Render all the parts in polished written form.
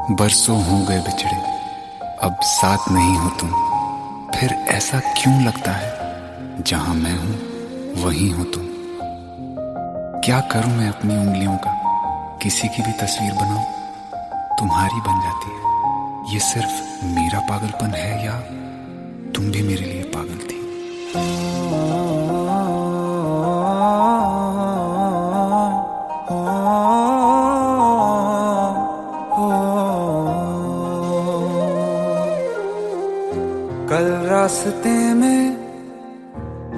बरसों हो गए बिछड़े, अब साथ नहीं हो तुम। फिर ऐसा क्यों लगता है जहां मैं हूं वहीं हो तुम। क्या करूं मैं अपनी उंगलियों का, किसी की भी तस्वीर बनाऊं तुम्हारी बन जाती है। ये सिर्फ मेरा पागलपन है या तुम भी मेरे लिए पागल थी। कल रास्ते में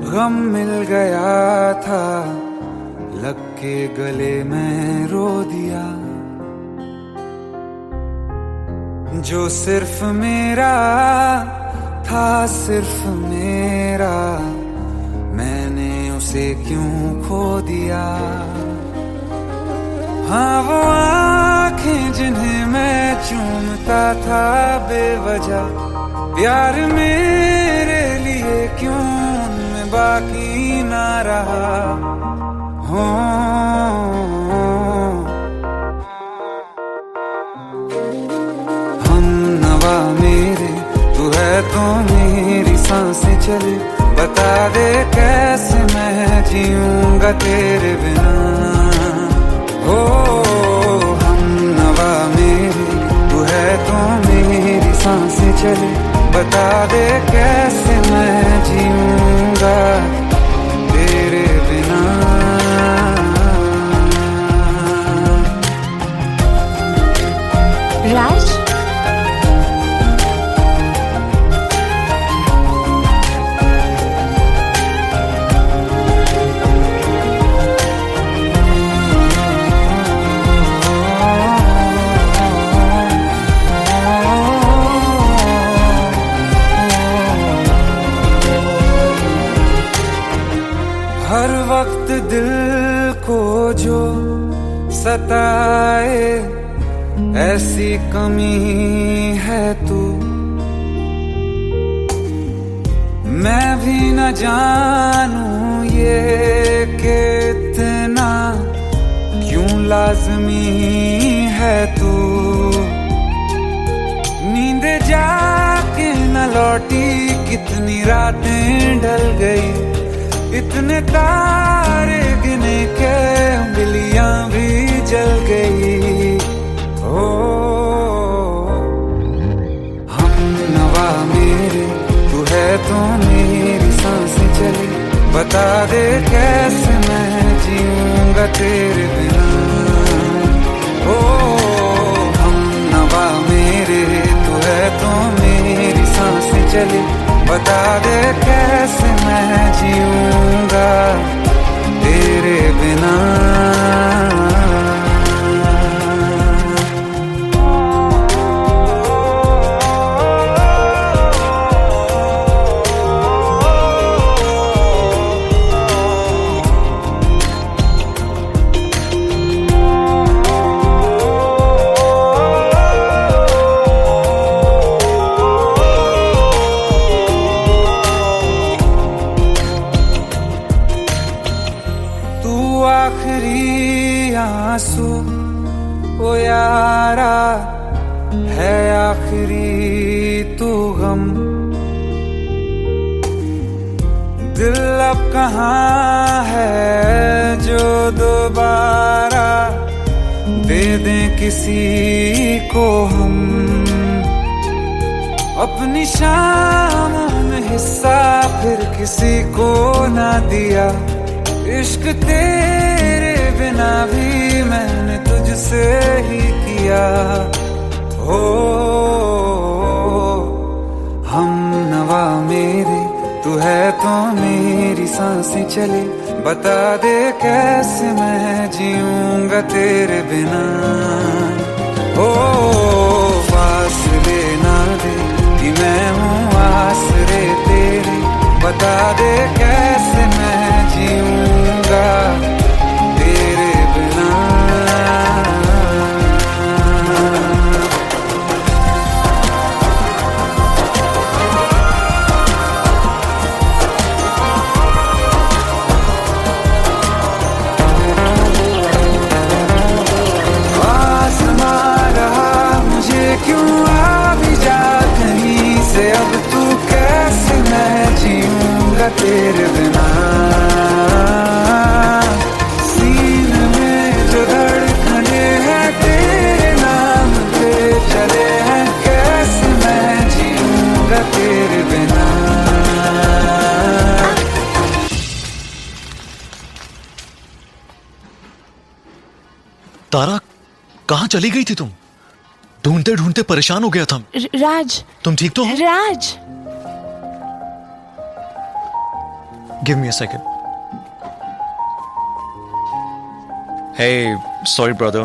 गम मिल गया था, लग के गले में रो दिया। जो सिर्फ मेरा था, सिर्फ मेरा, मैंने उसे क्यों खो दिया। हाँ वो आँखें जिन्हें मैं चूमता था बेवजह, प्यार मेरे लिए क्यों उनमें बाकी ना रहा। हो हम नवा मेरे, तू है तो मेरी सांसें चले। बता दे कैसे मैं जीऊंगा तेरे बिना। हो हम नवा मेरे, तू है तो मेरी सांसें चले। बता दे कैसे मैं जीऊंगा तेरे बिना। राज, हर वक्त दिल को जो सताए, ऐसी कमी है तू। मैं भी न जानूं ये कि इतना क्यों लाज़मी है तू। नींद जाके न लौटी, कितनी रातें ढल गई। इतने तारे गिने के उंगलियां भी जल गई। ओ हम नवा मेरे, तू है तो मेरी सांसें चली। बता दे कैसे मैं जीऊंगा तेरे बिना। ओ हम नवा मेरे, तू है तो मेरी सांसें चली। बता दे कैसे मैं जीऊंगा तेरे बिना। आखिरी आंसू ओ यारा है, आखिरी तू गम। दिल अब कहाँ है जो दोबारा दे दें किसी को हम। अपनी शामों में हिस्सा फिर किसी को ना दिया। इश्क तेरे बिना भी मैंने तुझसे ही किया। हो हम नवा मेरे, तू है तो मेरी सांसें चली। बता दे कैसे मैं जीऊंगा तेरे बिना। ओ फासले ना दे कि मैं हूँ आसरे तेरे। बता दे कैसे मैं जीऊंगा तेरे बिना। आसमां रहा मुझे तारा, कहाँ चली गई थी तुम? ढूंढते ढूंढते परेशान हो गया था। राज, तुम ठीक तो हो? Raj. Give me a second. Hey, sorry brother.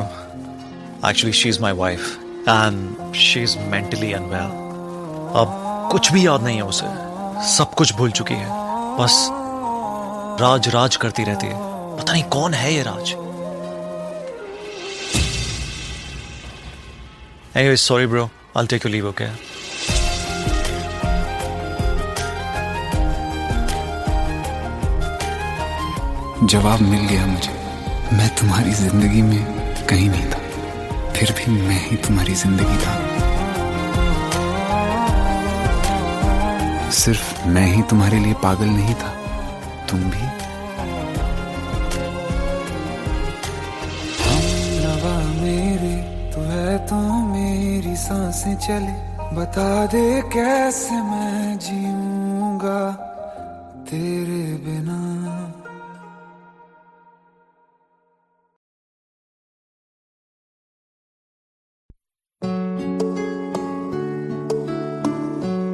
Actually, she's my wife and she's mentally unwell. अब कुछ भी याद नहीं है उसे, सब कुछ भूल चुकी है। बस राज राज करती रहती है। पता नहीं कौन है ये राज। Anyway, sorry bro. I'll take your leave, okay? जवाब मिल गया मुझे। मैं तुम्हारी जिंदगी में कहीं नहीं था, फिर भी मैं ही तुम्हारी जिंदगी था। सिर्फ मैं ही तुम्हारे लिए पागल नहीं था, तुम भी। हमनवा मेरी तू है तो मेरी सांसें चले, बता दे कैसे मैं जीऊंगा तेरे बिना।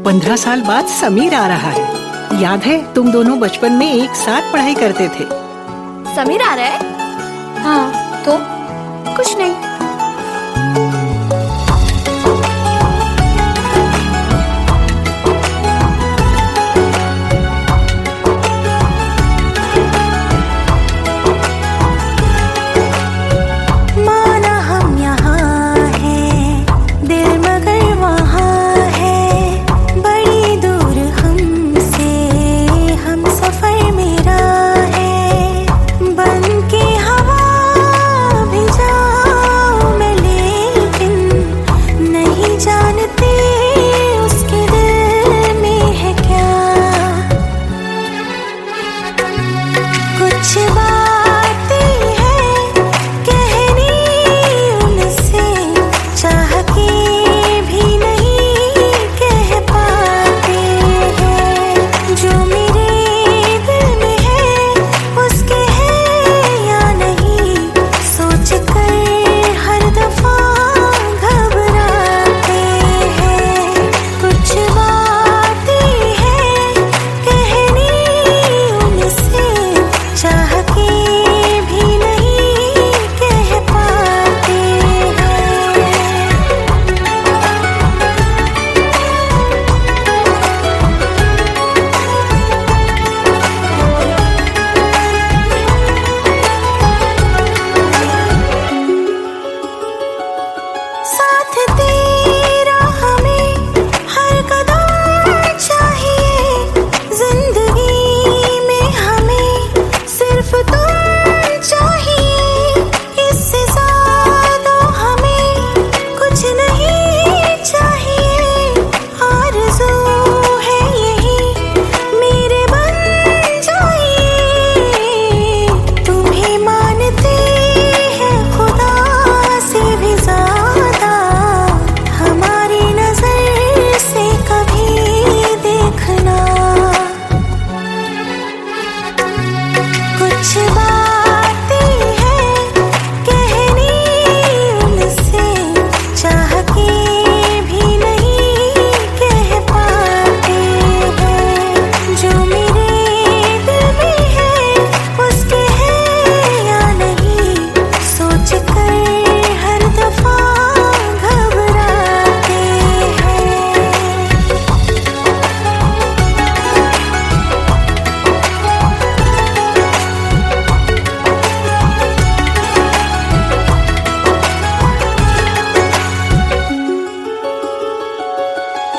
पंद्रह साल बाद समीर आ रहा है। याद है तुम दोनों बचपन में एक साथ पढ़ाई करते थे। समीर आ रहा है? हाँ, तो कुछ नहीं।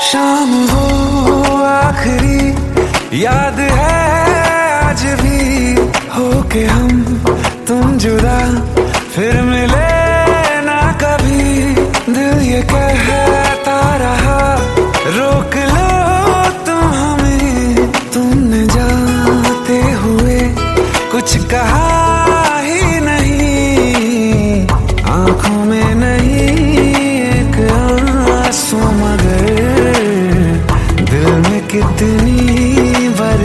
शाम वो आखिरी याद है आज भी, होके हम तुम जुदा फिर मिले ना कभी। दिल ये कहता रहा रोक लो तुम हमें, तुमने जाते हुए कुछ कहा ही नहीं। आंखों में नहीं एक आंसू मगर दिल में कितनी भर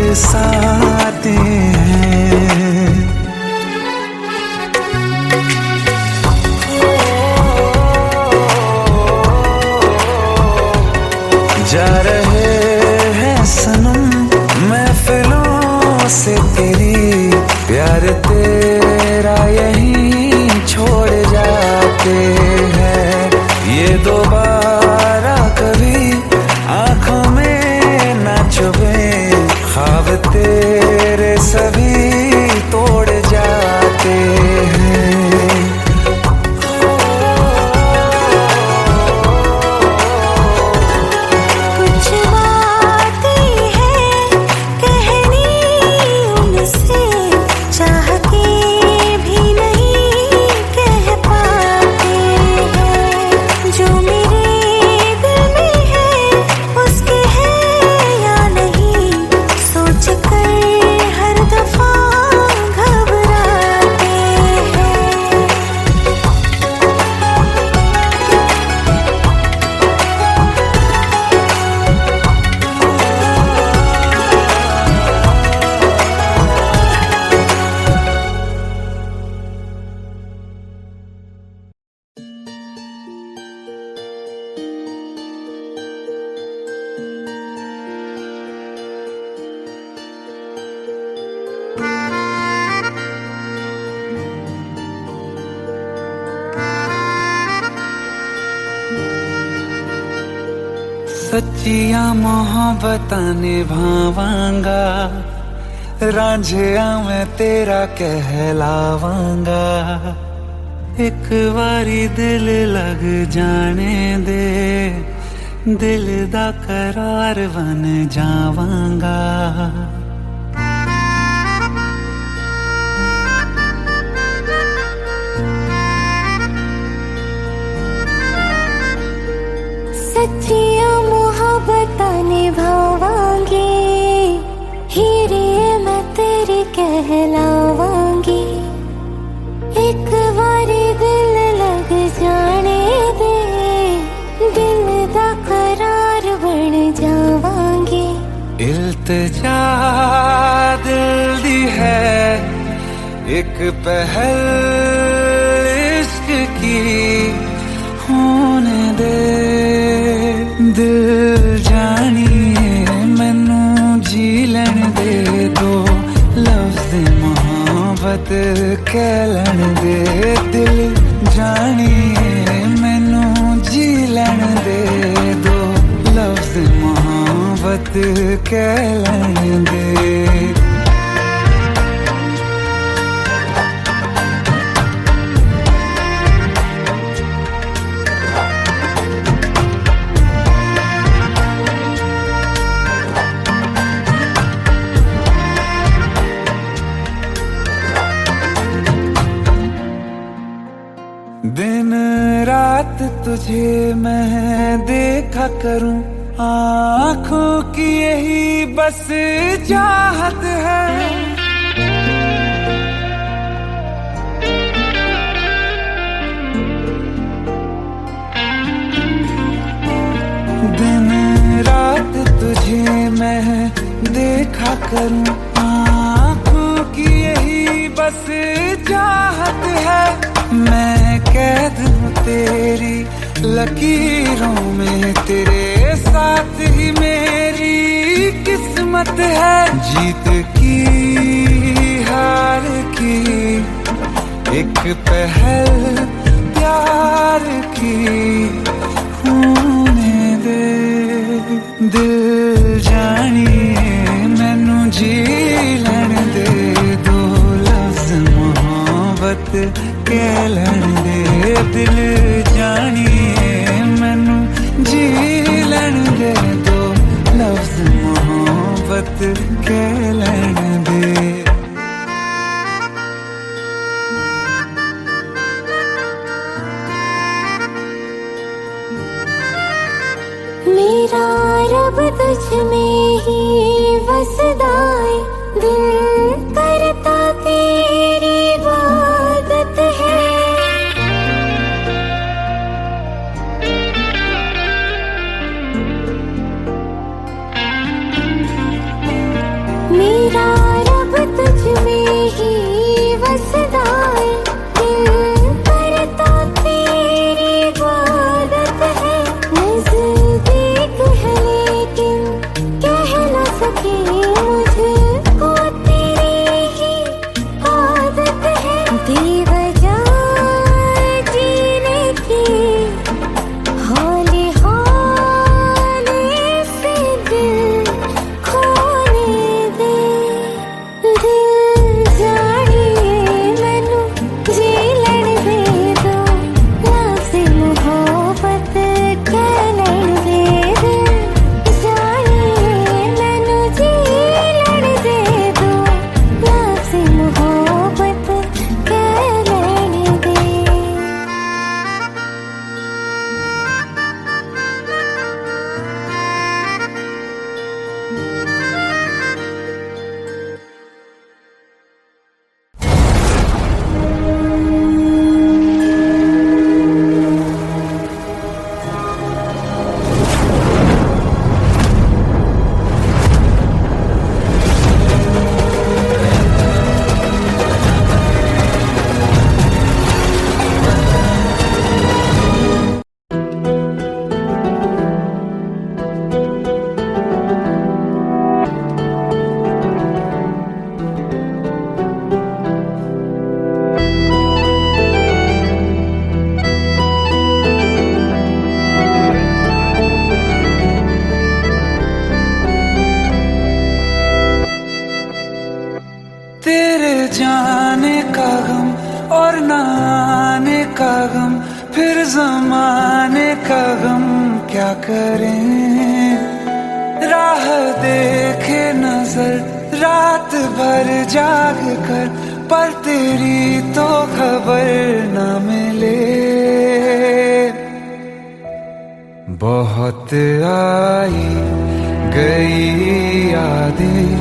जाते हैं ये दोबारा कभी आंखों में ना चुभे ख्वाब तेरे सभी तोड़ जाते हैं कुछ बातें हैं कहनी उनसे चाह के भी नहीं कह पाते हैं जो मेरे दिल में है उसके है या नहीं सोच कर हर दफा घबराते हैं सच्चिया मोहब्बतां निभावांगा रांझिया मैं तेरा कहलावांगा एक बारी दिल लग जाने दे दिल दा करार बन जावांगा सच्चियां मोहब्बतां निभावांगी हीरे मैं तेरी कहलावांगी एक बारी दिल लग जाने दे दिल दा करार बन जावांगी इल्तिजा दिल दी है एक पहल इश्क की होने दे दिल जानिए मैनू जी लैन दे दो लफ्ज़ मोहब्बत कह लैन दे दिल जानिए मैनू जी लैन दे दो लफ्ज़ मोहब्बत कह लैन दे दिन रात तुझे मैं देखा करूं आँखों की यही बस चाहत है दिन रात तुझे मैं देखा करूं आँखों की यही बस चाहत है मैं कैद हूँ तेरी लकीरों में तेरे साथ ही मेरी किस्मत है जीत की हार की एक पहल प्यार की होने दे दिल जानिए मैनू जी लैन दे दो लफ्ज़ मोहब्बत कह लैन दे दिल जानिए मैनू जी लैन दे दो लफ्ज़ मोहब्बत कह लैन दे मेरा रब तुझ में ही वसदा है दिल करता तेरी इबादत है मेरा रब तुझ में ही वसदा है दिल करता तेरी इबादत है नज़दीक है लेकिन कह न सके मुझे का गम फिर जमाने का गम क्या करें। राह देखे नजर रात भर जाग कर, पर तेरी तो खबर न मिले। बहुत आई गई यादें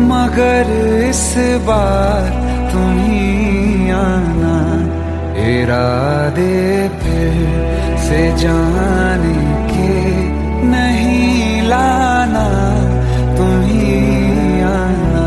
मगर इस बार तुम ही आना। इरादे फिर से जाने के नहीं लाना, तुम ही आना।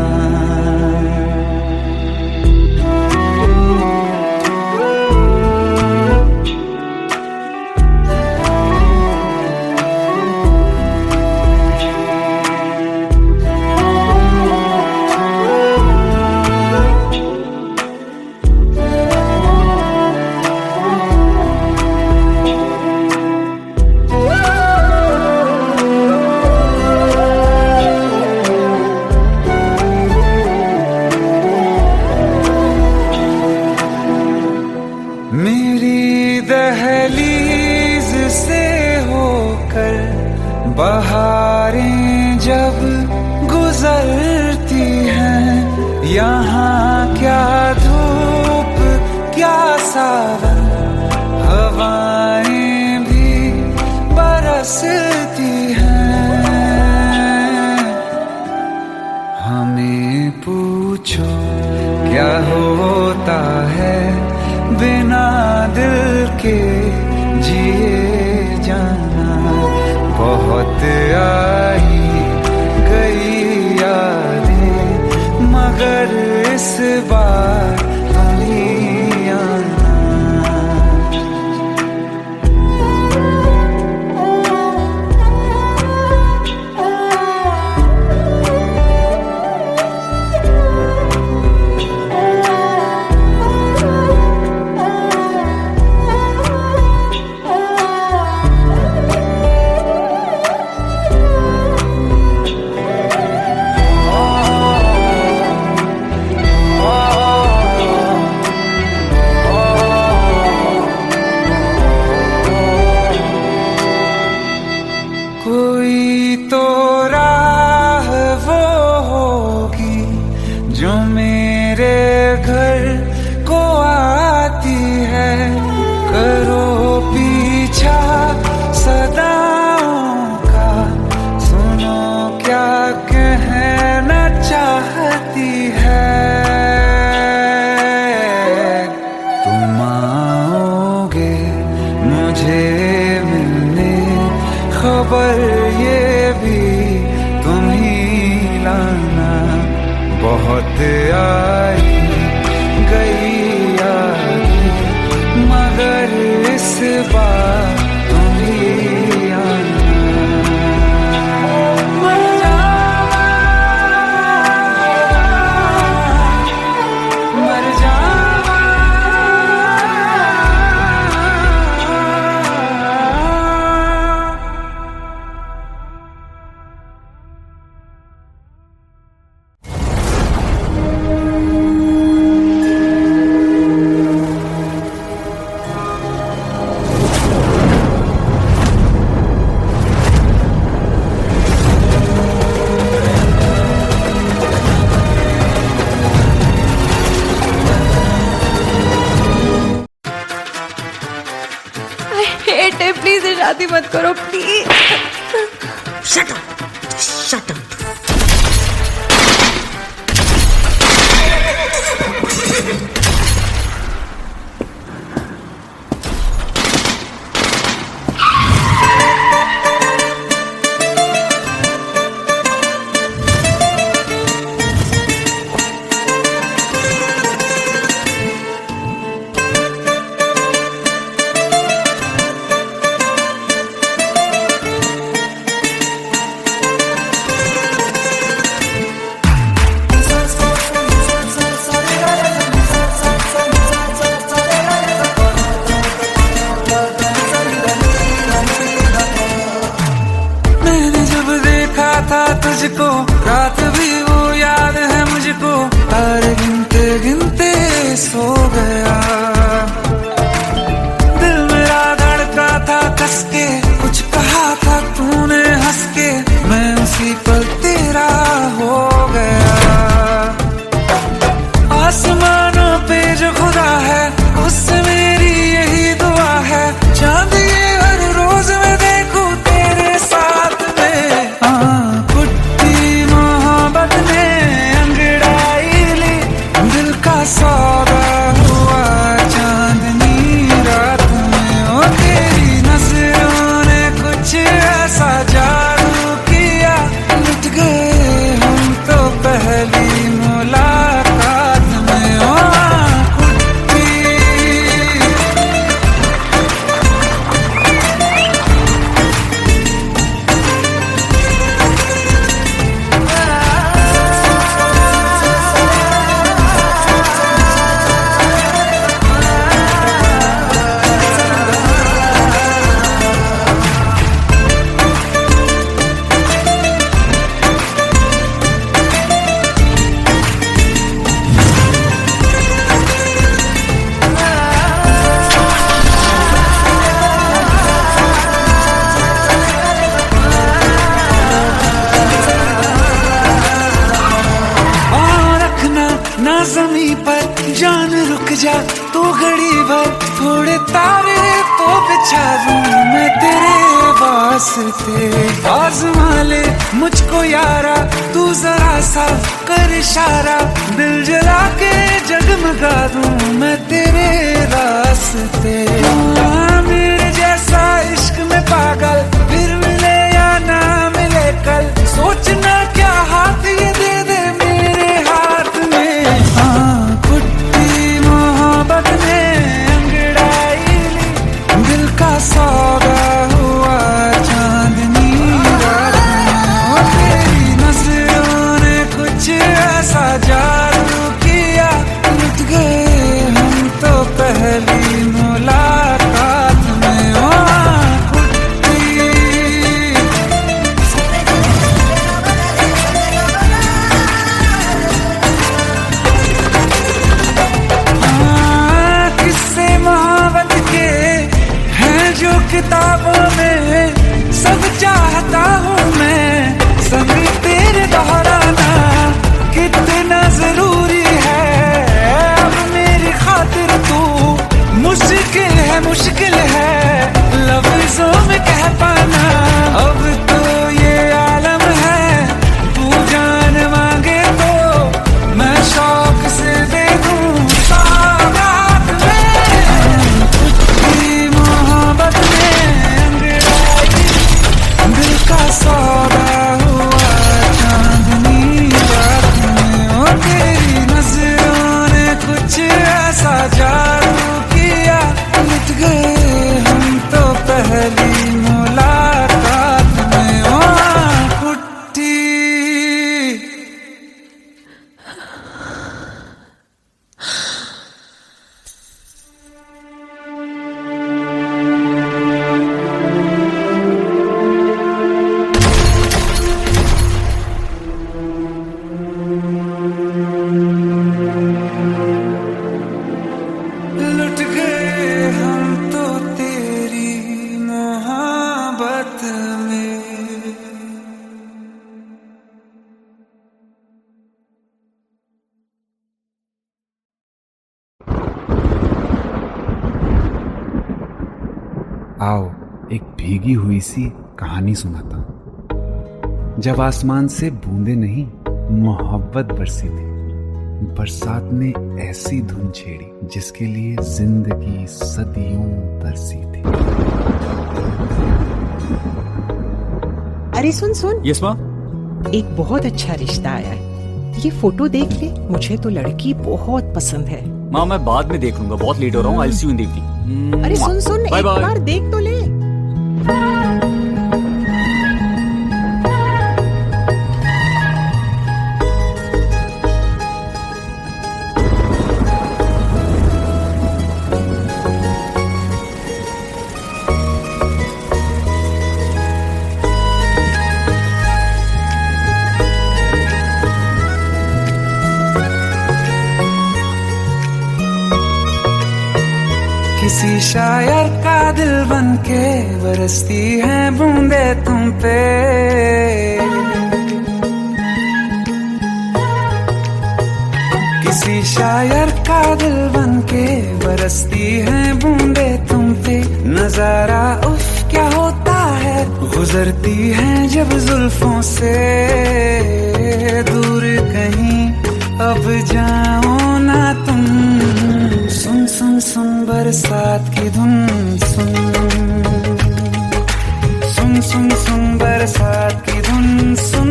मेरी दहलीज से होकर बहारें जब गुजरती हैं, यहाँ क्या धूप क्या सावन, हवाएं भी बरसती हैं। हमें पूछो क्या होता है बिना दिल के जिए जाना। बहुत आई गई यादें मगर इस बार तुम ही आना। कोई तो राह वो होगी जो मेरे घर को आती है। करो पीछा सदाओं का, सुनो क्या कहना चाहती है। तुम आओगे मुझे मिलने, खबर ये भी तुम ही लाना। बहुत आई गई यादें मगर इस बार तुम ही आना। मर जावा, मर जावा। हेट है, प्लीज ये शादी मत करो please. Shut up! Shut up! तुझको रात भी वो याद है मुझको, तारे गिनते गिनते सो गया। वास्ते आजमा ले मुझको यारा, तू जरा सा कर इशारा, दिल जला के जगमगा दूं मैं तेरे रास्ते। मेरे जैसा इश्क में पागल फिर मिले या ना मिले कल, सोचना क्या हाथ ये दे दे मेरे हाथ में। कुट्टी मोहब्बत ने अंगड़ाई ली, दिल का सौदा हुआ चांदनी रात में। तेरी नजरों ने कुछ ऐसा जादू किया, लुट गए हम तो पहली मुलाकात में। कुट्टी किस्से मोहब्बत के हैं जो किताबों में, सब चाहता हूँ मैं संग तेरे दोहराना, कितना जरूरी है अब मेरी खातिर तू। मुश्किल है लफ्जों में कह पाना, अब तो ये आलम है तू जान मांगे तो मैं शौक से दे दूं सौगात में। तेरी मोहब्बत में अंगड़ाई, दिल का सौदा हुआ चांदनी रात में। तेरी नजरों ने कुछ ऐसा जादू किया, लुट गए हम तो पहली मुलाकात में। कुट्टी लुट गए हम तो तेरी मोहब्बत में। आओ एक भीगी हुई सी कहानी सुनाता हूं। जब आसमान से बूंदे नहीं मोहब्बत बरसी थी, बरसात ने ऐसी धुन छेड़ी जिसके लिए जिंदगी सदियों तरसी थी। अरे सुन सुन, यस माँ। एक बहुत अच्छा रिश्ता आया है, ये फोटो देख ले, मुझे तो लड़की बहुत पसंद है। माँ मैं बाद में देख लूंगा, बहुत लेट हो रहा हूँ। आई सी यू इन द इवनिंग। अरे सुन सुन, बाय एक बाय। बार देख तो ले। किसी शायर का दिल बनके बरसती है बूंदे तुम पे। किसी शायर का दिल बनके बरसती है बूंदे तुम पे। नजारा उफ क्या होता है, गुजरती है जब जुल्फों से दूर कहीं अब जाओ ना तुम। सुन सुन सुन बरसात की धुन, सुन सुन सुन सुन बरसात की धुन सुन।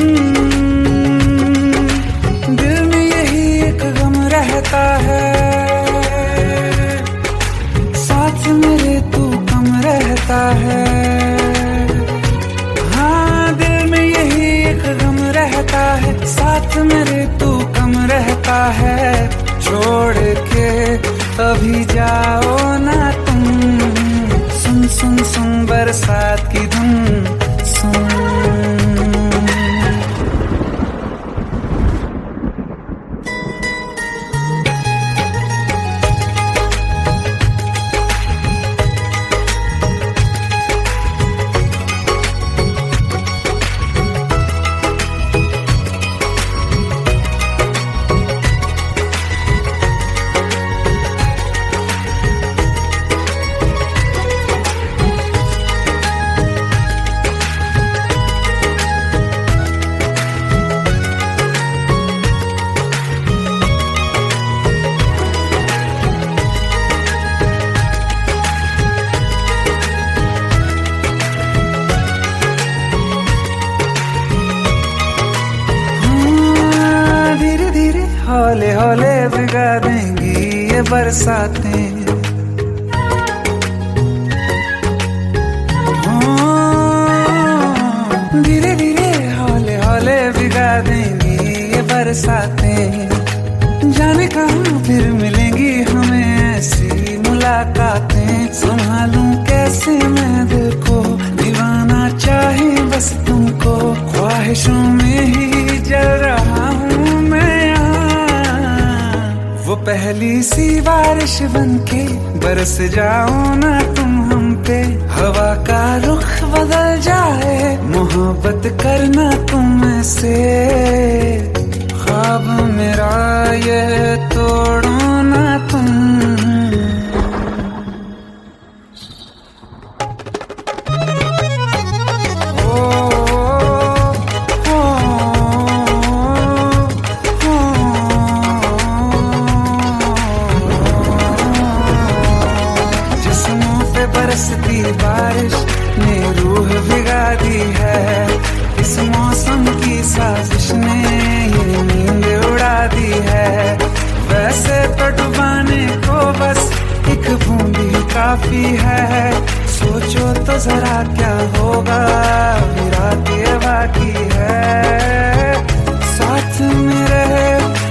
दिल में यही एक गम रहता है, साथ मेरे तू कम रहता है। हाँ दिल में यही एक गम रहता है, साथ मेरे तू कम रहता है। छोड़ के अभी जाओ ना तुम। सुन सुन सुन बरसात की धुन सुन। हौले हौले भिगा देंगी ये बरसातें। धीरे धीरे हौले हौले भिगा देंगी ये बरसातें। जाने कहाँ फिर मिलेंगी हमें ऐसी मुलाकातें। संभालूं कैसे मैं दिल को, दीवाना चाहे बस तुमको। ख्वाहिशों में ही जल रहा हूँ मैं यहाँ। वो पहली सी बारिश बनके बरस जाओ ना तुम हम पे। हवा का रुख बदल जाए, मोहब्बत करना तुम से। ख्वाब मेरा ये तोड़ो ना तुम। जिस्मों पे बरसती बारिश ने रूह भिगा दी है। इस मौसम की साजिश ने ये नींद उड़ा दी है। वैसे तो डुबाने को बस एक बूंद ही काफी है। सोचो तो जरा क्या होगा, अभी रात ये बाकी है। साथ मेरे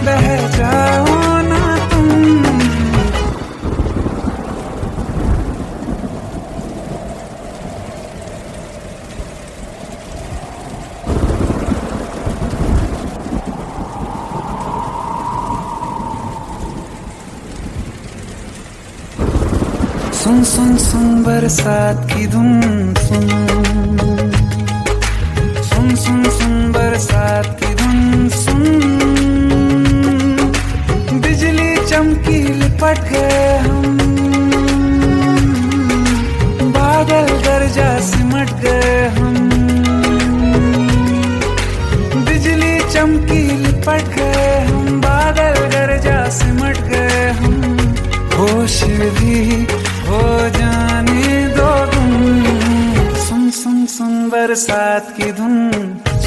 बह जाओ ना तुम। सुन सुन सुन बरसात की धुन सुन। सुन सुन सुन बरसात की धुन सुन। बिजली चमकी लिपट गए हम, बादल गरजा सिमट गए हम। बिजली चमकी लिपट गए हम, बादल गरजा सिमट गए हम। होश भी हो जाने दो तुम। सुन सुन सुन बरसात की धुन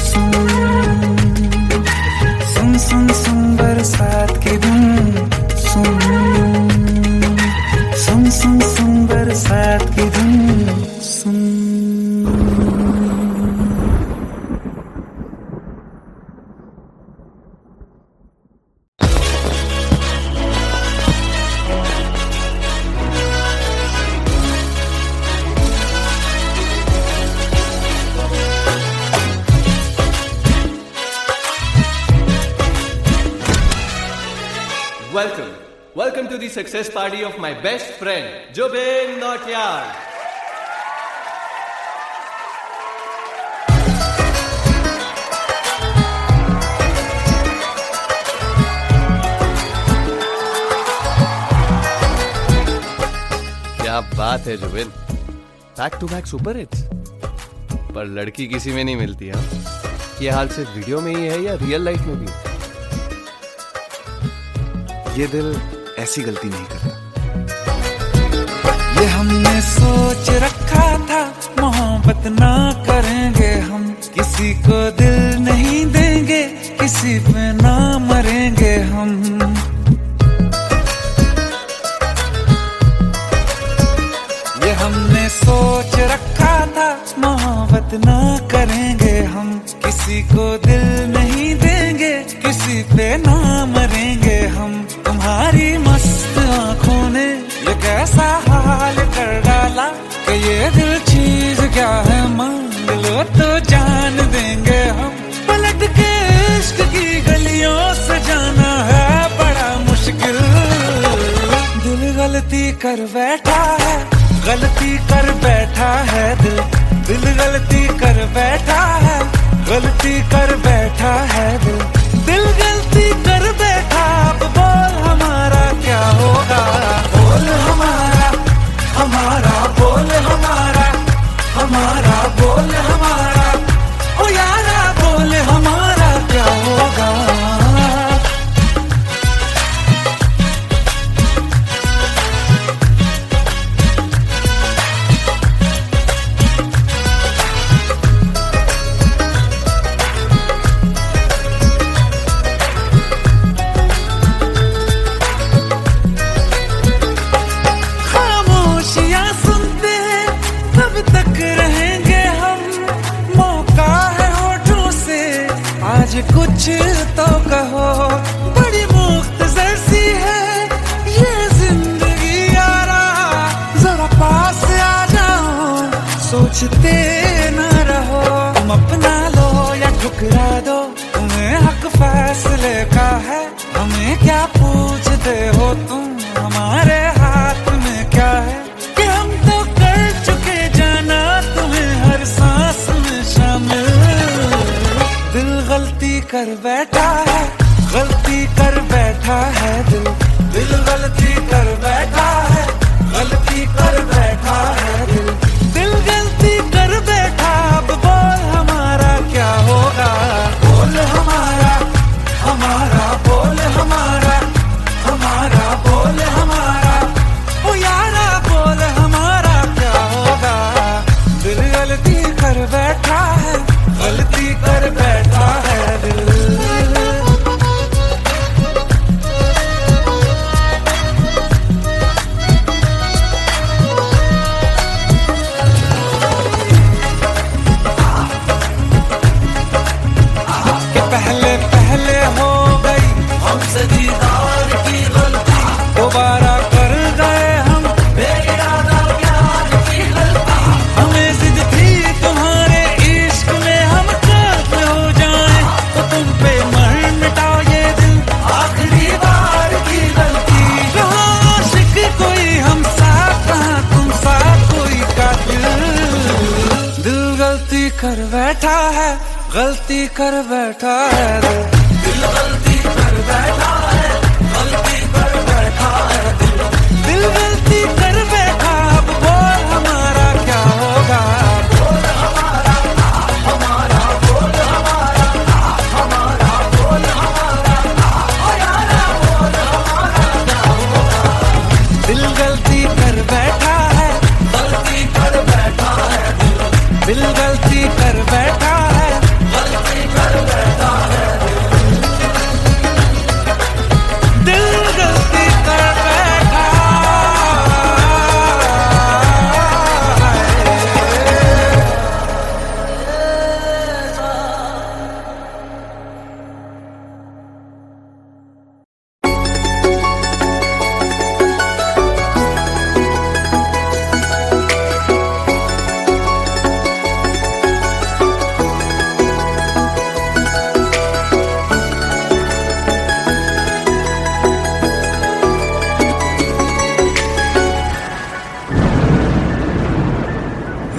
सुन। सुन सुन सुन बरसात की धुन सुन। सुन सुन सुन बरसात की धुन सुन। Welcome to the success party of my best friend, Jobin Nautiyal. क्या बात है Jubin, back to back super hits. पर लड़की किसी में नहीं मिलती। हाँ, ये हाल सिर्फ वीडियो में ही है या रियल लाइफ में भी? ये दिल ऐसी गलती नहीं करता। ये हमने सोच रखा था मोहब्बत ना करेंगे हम। किसी को दिल नहीं देंगे, किसी पे ना मरेंगे हम। ये हमने सोच रखा था मोहब्बत ना करेंगे हम। किसी को दिल नहीं देंगे, किसी पे ना मरेंगे हम। तुम्हारी मस्त आंखों ने ये कैसा हाल कर डाला कि ये दिल चीज क्या है, मांग लो तो जान देंगे हम। पलट के इश्क की गलियों से जाना है बड़ा मुश्किल। दिल गलती कर बैठा है, गलती कर बैठा है दिल। दिल गलती कर बैठा है, गलती कर बैठा है दिल। दिल गलती कर बैठा, अब बोल हमारा क्या होगा। बोल हमारा, हमारा बोल हमारा, हमारा बोल हमारा। ओ यारा बोल हमारा क्या होगा। सोचते ना रहो, तुम अपना लो या ठुकरा दो, तुम्हें हक फैसले का है, हमें क्या पूछते हो तुम, हमारे हाथ में क्या है कि हम तो कर चुके जाना तुम्हें हर सांस में शामिल। दिल गलती कर बैठा है, गलती कर बैठा है दिल, दिल गलती कर बैठा है, गलती कर बैठा है दिल, दिल गलती कर बैठा। अब बोल हमारा क्या होगा, बोल हमारा, हमारा बोल हमारा, हमारा बोल हमारा, ओ यारा बोल हमारा क्या होगा। दिल गलती कर बैठा है, गलती कर बैठा है दिल। पहले पहले हो गई हमसे दीदार की गलती, दोबारा कर गए हम बेइरादा प्यार की गलती। हमें जिद थी तुम्हारे इश्क में हम कैद हो जाएं, तो तुम पे मर मिटाओ ये दिल आखिरी बार की गलती। कहाँ आशिक कोई हम साथ, कहाँ तुम साथ कोई कातिल। दिल गलती कर बैठा है, गलती कर बैठा है दिल गलती कर बैठा है, गलती कर बैठा है दिल गलती कर बैठा। अब बोल हमारा क्या होगा, बोल हमारा, हमारा बोल हमारा, हमारा बोल हमारा, ओ यारा बोल हमारा क्या होगा। दिल गलती कर बैठा है, गलती कर बैठा है दिल गलती कर बैठा है, गलती कर बैठा है दिल गलती कर बैठा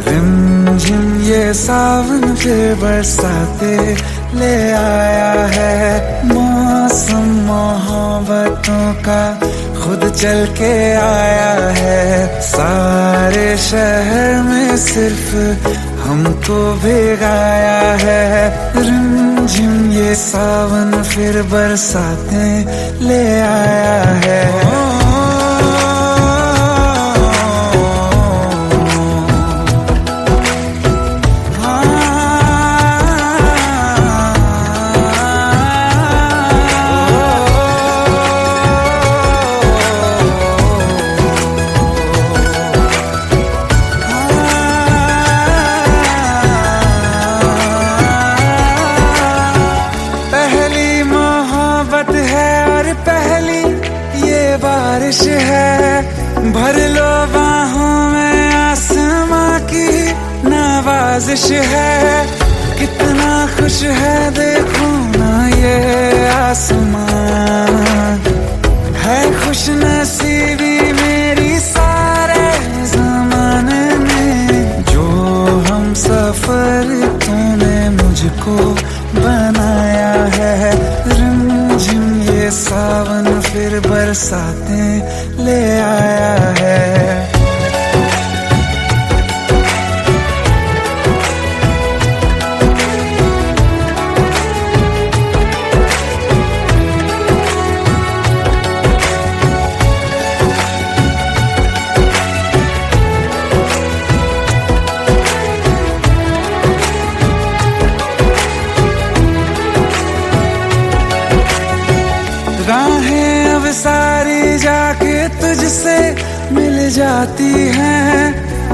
रिमझिम ये सावन फिर बरसाते ले आया है, मौसम मोहब्बतों का खुद चल के आया है। सारे शहर में सिर्फ हमको भिगाया है, रिमझिम ये सावन फिर बरसाते ले आया है। बारिश है भर लो बाहों में, आसमां की नवाजिश है। कितना खुश है देखो ना ये आसमां, है खुश नसीबी मेरी सारे जमाने में। जो हम सफर तूने मुझको बनाया है, रिमझिम ये सावन फिर बरसाते ले आया है। राहें अब सारी जाके तुझसे मिल जाती हैं,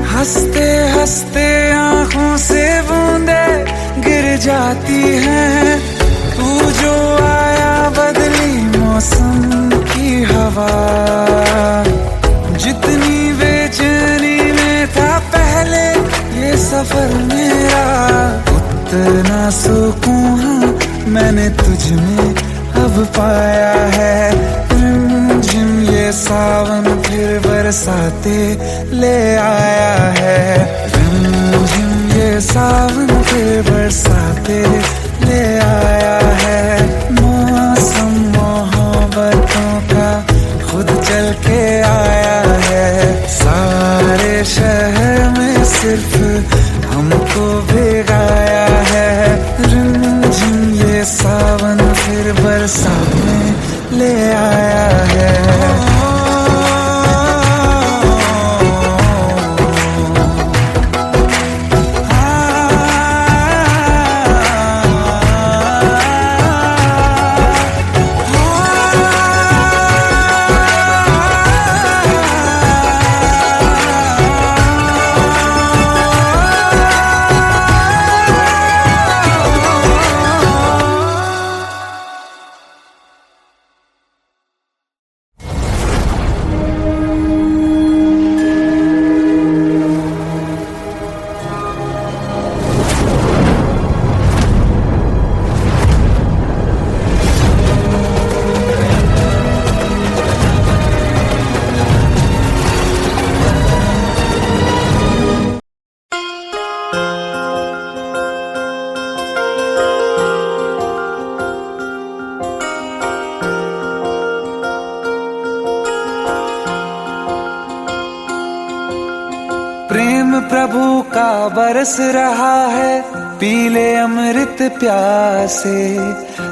हंसते हंसते आंखों से बूंदे गिर जाती हैं। तू जो आया बदली मौसम की हवा, जितनी बेचैनी में था पहले ये सफर मेरा, उतना सुकून हाँ मैंने तुझ में अब पाया है। रिमझिम ये सावन फिर बरसाते ले आया है। रिमझिम ये सावन फिर बरसाते ले आया है। मौसम मोहब्बतों का खुद चल के आया है। सारे शहर में सिर्फ हमको भिगाया है। रिमझिम ये सावन फिर बरसात में ले आया है। प्रेम प्रभु का बरस रहा है, पीले अमृत प्यासे।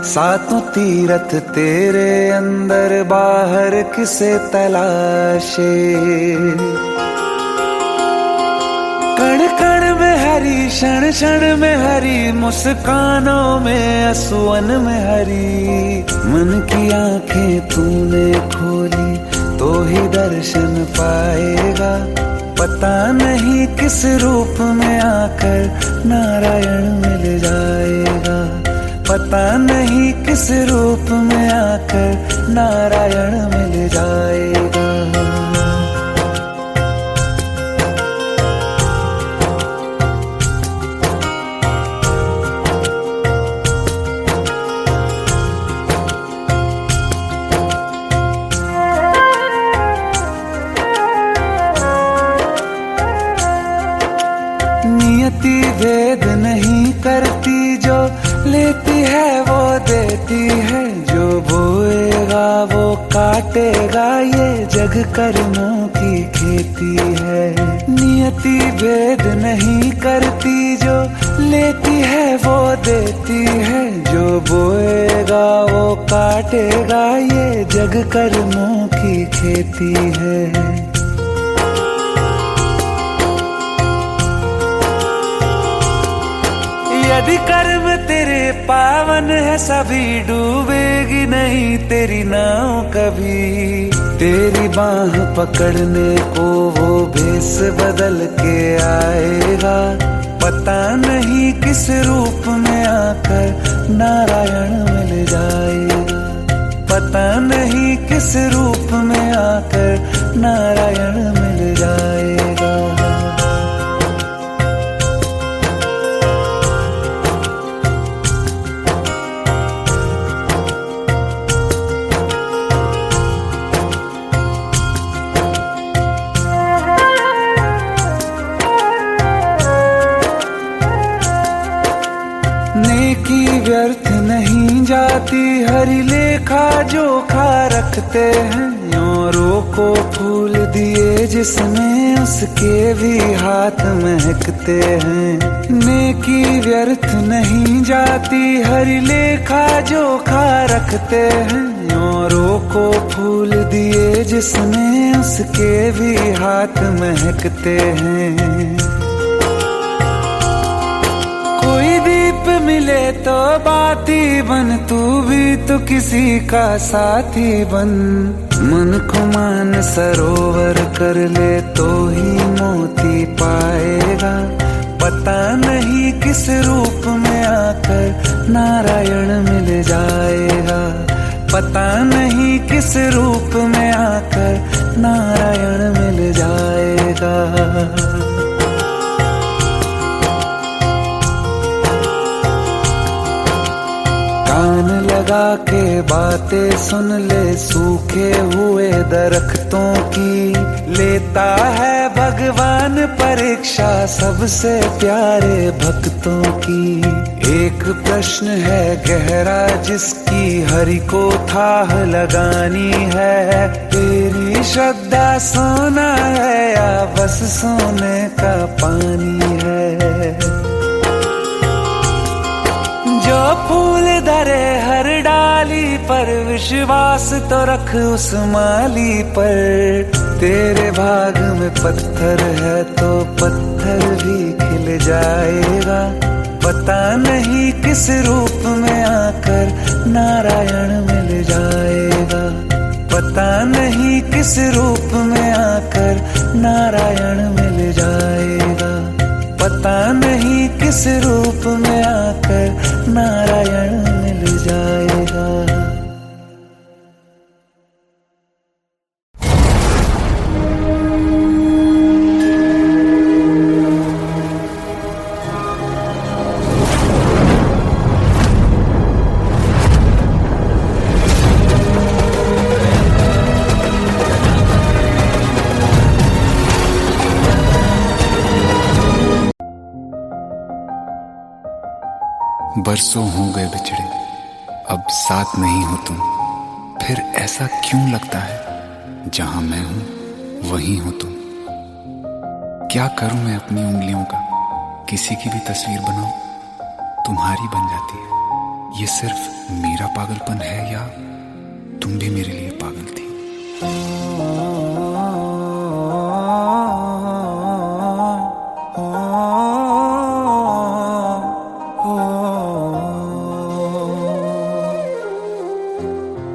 सातों तीरथ तेरे अंदर बाहर किसे तलाशे। कण कण में हरी, क्षण क्षण में हरी, मुस्कानों में असुवन में हरी। मन की आंखें तूने खोली तो ही दर्शन पाएगा। पता नहीं किस रूप में आकर नारायण मिल जाएगा। पता नहीं किस रूप में आकर नारायण मिल जाएगा। नियति भेद नहीं करती, जो लेती है वो देती है। जो बोएगा वो काटेगा, ये जग कर्मों की खेती है। नियति भेद नहीं करती, जो लेती है वो देती है। जो बोएगा वो काटेगा, ये जग कर्मों की खेती है। यदि कर्म तेरे पावन है, सभी डूबेगी नहीं तेरी नाव कभी। तेरी बाह पकड़ने को वो भेष बदल के आएगा। पता नहीं किस रूप में आकर नारायण मिल जाएगा। पता नहीं किस रूप में आकर नारायण मिल जाएगा। नेकी व्यर्थ नहीं जाती, हरि लेखा जोखा रखते हैं। औरों को फूल दिए जिसने, उसके भी हाथ महकते हैं। नेकी व्यर्थ नहीं जाती, हरि लेखा जोखा रखते हैं। औरों को फूल दिए जिसने, उसके भी हाथ महकते हैं। कोई दीप मिले तो बाती बन, तू भी तो किसी का साथी बन। मन को मान सरोवर कर ले तो ही मोती पाएगा। पता नहीं किस रूप में आकर नारायण मिल जाएगा। पता नहीं किस रूप में आकर नारायण मिल जाएगा। लगा के बातें सुन ले सूखे हुए दरख्तों की। लेता है भगवान परीक्षा सबसे प्यारे भक्तों की। एक प्रश्न है गहरा जिसकी हरि को थाह लगानी है। तेरी श्रद्धा सोना है या बस सोने का पानी है। जो फूल धरे हर डाली पर विश्वास तो रख उस माली पर। तेरे भाग में पत्थर है तो पत्थर भी खिल जाएगा। पता नहीं किस रूप में आकर नारायण मिल जाएगा। पता नहीं किस रूप में आकर नारायण मिल जाएगा। पता नहीं किस रूप में आकर नारायण मिल जाएगा। बरसों हो गए बिछड़े, अब साथ नहीं हो तुम। फिर ऐसा क्यों लगता है जहां मैं हूं वहीं हो तुम। क्या करूं मैं अपनी उंगलियों का, किसी की भी तस्वीर बनाऊं तुम्हारी बन जाती है। ये सिर्फ मेरा पागलपन है या तुम भी मेरे लिए पागल थी।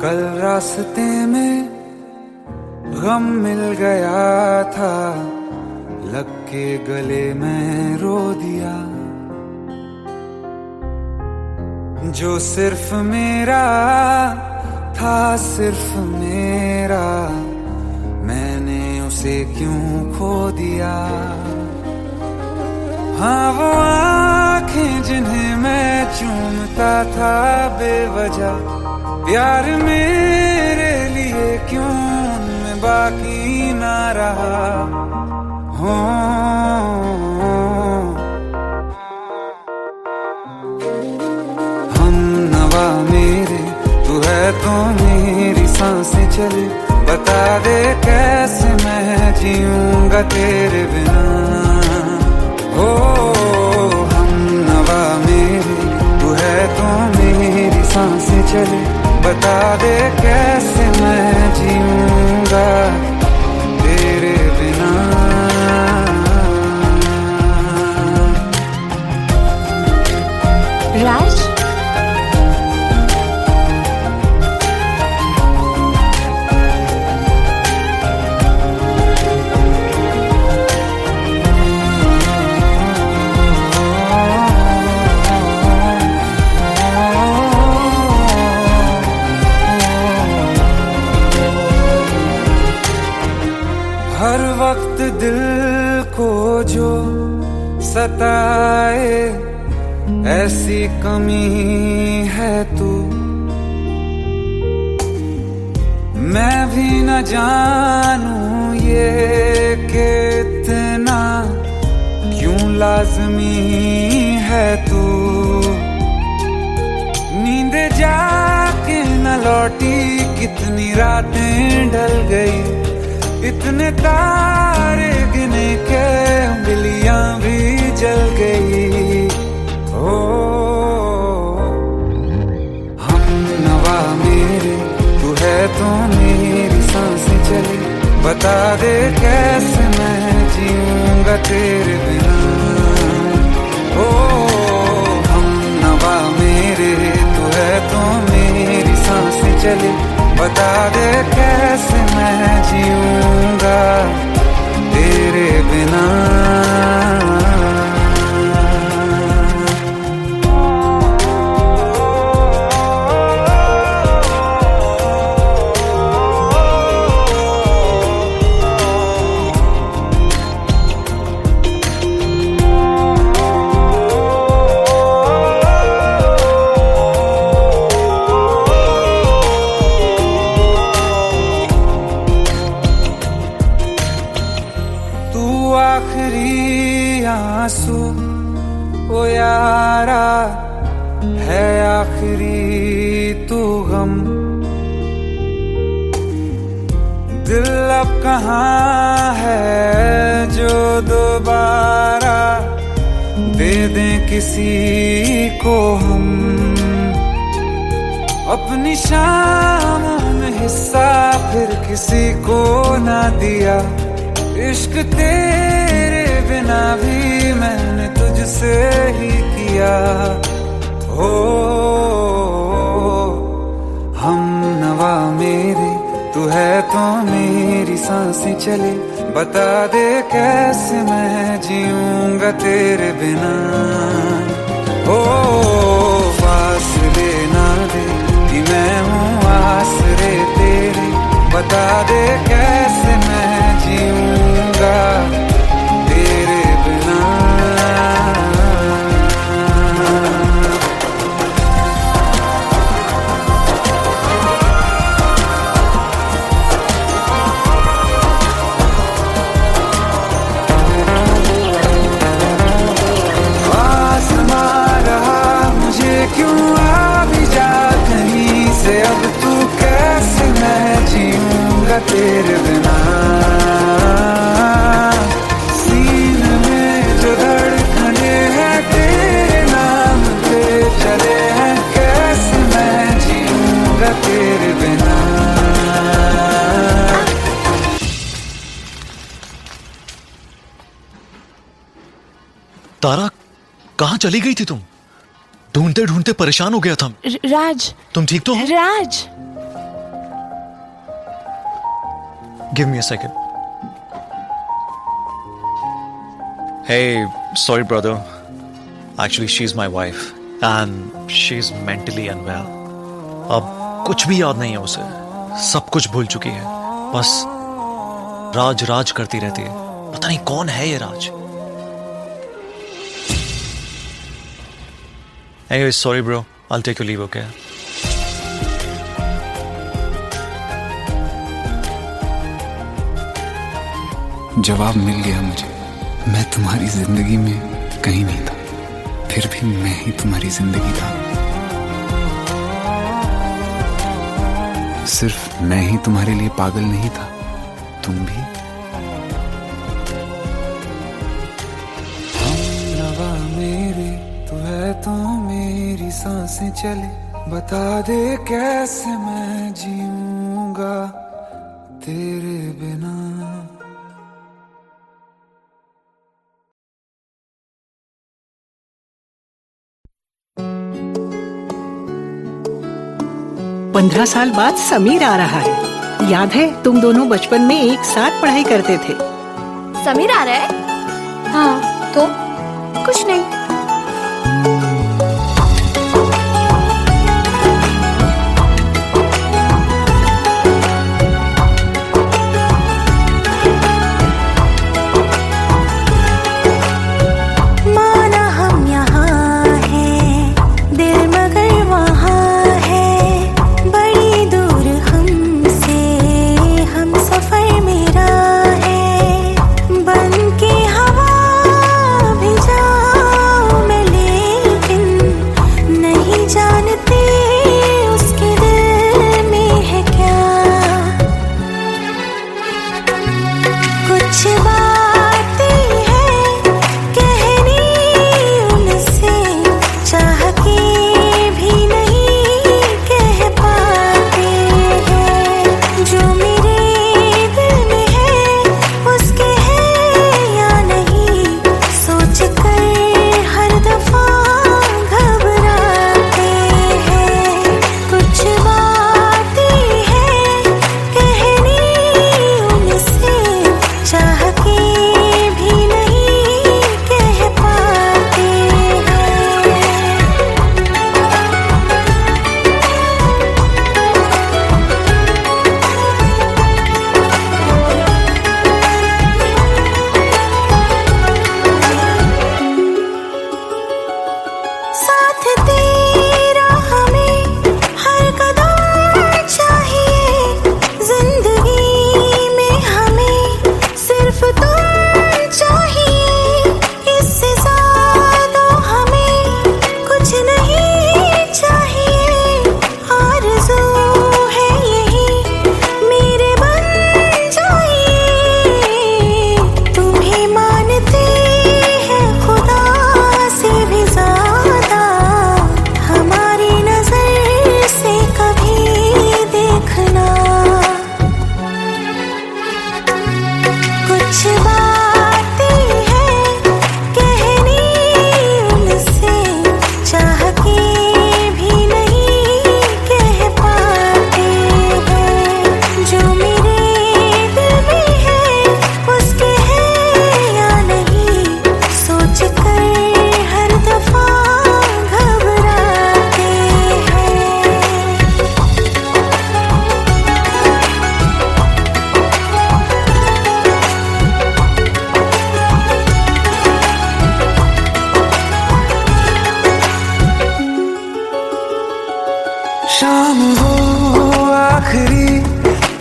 कल रास्ते में गम मिल गया था, लग के गले में रो दिया। जो सिर्फ मेरा था, सिर्फ मेरा, मैंने उसे क्यों खो दिया। हाँ वो आँखें जिन्हें मैं चूमता था बेवजह, प्यार मेरे लिए क्यों उनमें बाकी ना रहा। हो हम नवा मेरे, तू है तो मेरी सांसें चले। बता दे कैसे मैं जीऊंगा तेरे बिना। हो हम नवा मेरे, तू है तो मेरी सांसें चले। बता दे कैसे मैं जीऊंगा तेरे बिना। राज, हर वक्त दिल को जो सताए, ऐसी कमी है तू। मैं भी न जानूं ये कि इतना क्यों लाज़मी है तू। नींद जाके न लौटी, कितनी रातें ढल गई। इतने तारे गिने के उंगलियां भी जल गई। ओ हम नवा मेरे, तू है तो मेरी सांसें चली। बता दे कैसे मैं जीऊंगा तेरे बिना। ओ हम नवा मेरे, तू है तो मेरी सांसें चली। बता दे कैसे मैं जीऊंगा तेरे बिना। आंसू ओ यारा है आखिरी तू गम। दिल अब कहाँ है जो दोबारा दे दें किसी को हम। अपनी शामों में हिस्सा फिर किसी को ना दिया। इश्क तेरे बिना भी मैंने तुझसे ही किया। हो हम नवा मेरे तू है तो मेरी सांसें चले। बता दे कैसे मैं जीऊंगा तेरे बिना। ओ फासले ना दे कि मैं हूँ आसरे तेरे। बता दे कैसे मैं जीऊंगा तेरे बिना। क्यों आ भी जा कहीं से अब तू कैसे मैं जीऊंगा तेरे बिना। सीने में जो धड़कने हैं तेरे नाम पे चले हैं। कैसे मैं जीऊंगा तेरे बिना। तारा कहाँ चली गई थी तुम? ढूंढते ढूंढते परेशान हो गया था। राज, तुम ठीक तो हो? Raj, give me a second. Hey, sorry brother. Actually, she's my wife and she's mentally unwell. अब कुछ भी याद नहीं है उसे, सब कुछ भूल चुकी है। बस राज राज करती रहती है। पता नहीं कौन है ये राज। Anyway, sorry bro. I'll take your leave, okay? जवाब मिल गया मुझे। मैं तुम्हारी जिंदगी में कहीं नहीं था, फिर भी मैं ही तुम्हारी जिंदगी था। सिर्फ मैं ही तुम्हारे लिए पागल नहीं था, तुम भी। हम नवा मेरे तू है तो मेरी सांसें चले। बता दे कैसे मैं जीऊंगा तेरे बिना। पंद्रह साल बाद समीर आ रहा है। याद है तुम दोनों बचपन में एक साथ पढ़ाई करते थे। समीर आ रहा है? हाँ, तो कुछ नहीं। बन के हवा भी जा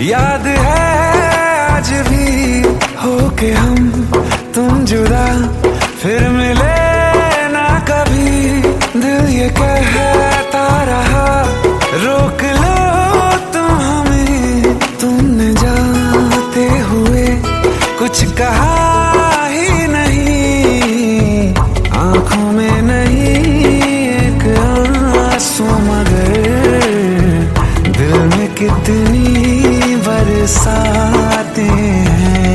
याद है आज भी हो के हम तुम जुदा फिर मिले ना कभी। दिल ये कहता रहा रोक लो तुम हमें, तुमने जाते हुए कुछ कहा ही नहीं। आंखों में नहीं एक आंसू मगर दिल में कितनी बरसाते हैं।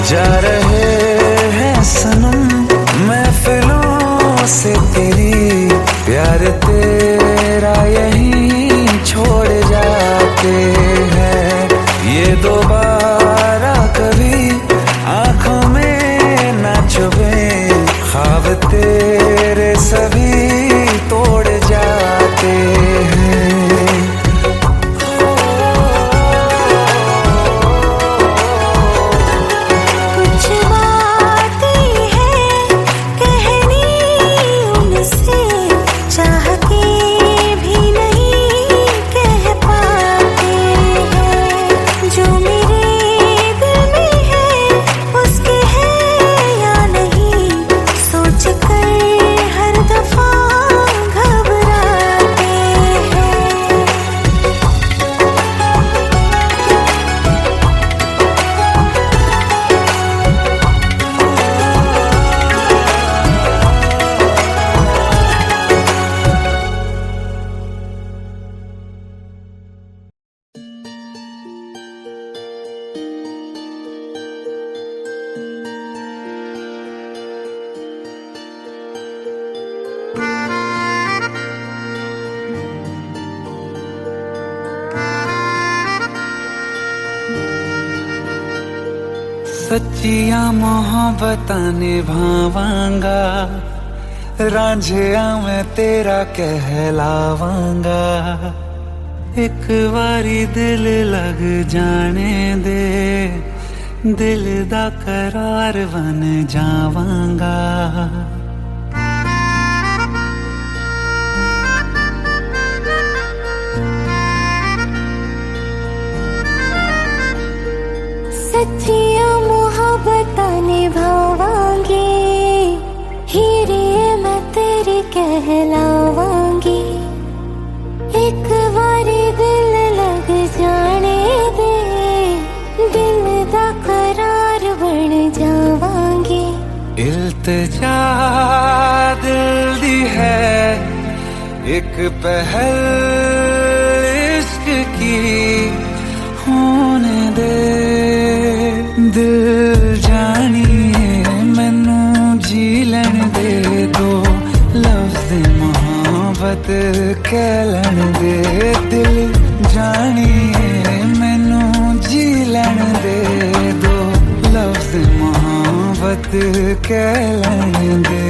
जा रहे हैं सनम महफिलों से तेरी, प्यार तेरा यहीं छोड़ जाते हैं। ये दोबारा कभी आंखों में ना चुभे, ख्वाब तेरे सभी तोड़ जाते हैं। कुछ बातें हैं कहनी उनसे, चाह के भी नहीं कह पाते हैं। जो मेरे दिल में है उसके है या नहीं, सोच कर हर दफा घबराते हैं। सच्चिया मोहब्बतां निभावांगा, रांझिया मैं तेरा कहलावांगा। एक बारी दिल लग जाने दे, दिल दा करार बन जावांगा। सच्चिया मोहब्बतां निभावांगी, हीरे मैं तेरी कहलावांगी। एक बारी दिल लग जाने दे, दिल दा करार बन जावांगी। इल्तिजा दिल दी है एक पहल इश्क की होने दे। दिल जानिए मैनू जी लैन दे दो, लफ्ज़ मोहब्बत कह लैन दे। दिल जानिए मैनू जी लैन दे दो, लफ्ज़ मोहब्बत कह लैन दे।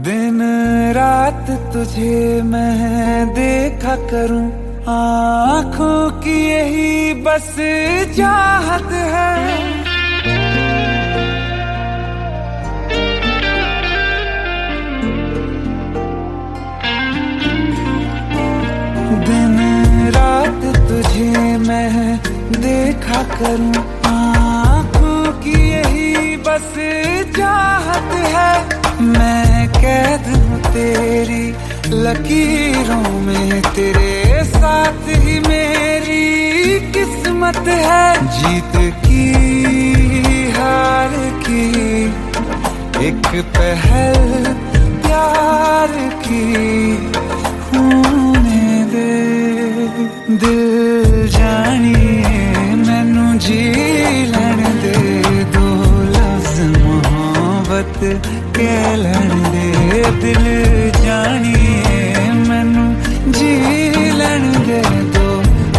दिन रात तुझे मैं देखा करूं, आँखों की यही बस चाहत है। दिन रात तुझे मैं देखा करूं, आँखों की यही बस चाहत है। मैं कैद हूँ तेरी लकीरों में, तेरे साथ ही मेरी किस्मत है। जीत की हार की एक पहल प्यार की होने दे। दिल जानिए मैनू जी लैन दे दो, लफ्ज़ मोहब्बत कह लैन दे। दिल जानिए मैनू जी लैन दे दो,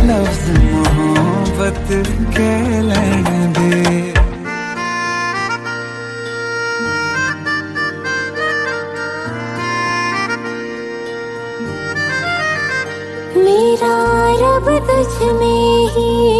लफ्ज़ मोहब्बत रात के लेने दे। मेरा रब तुझ में ही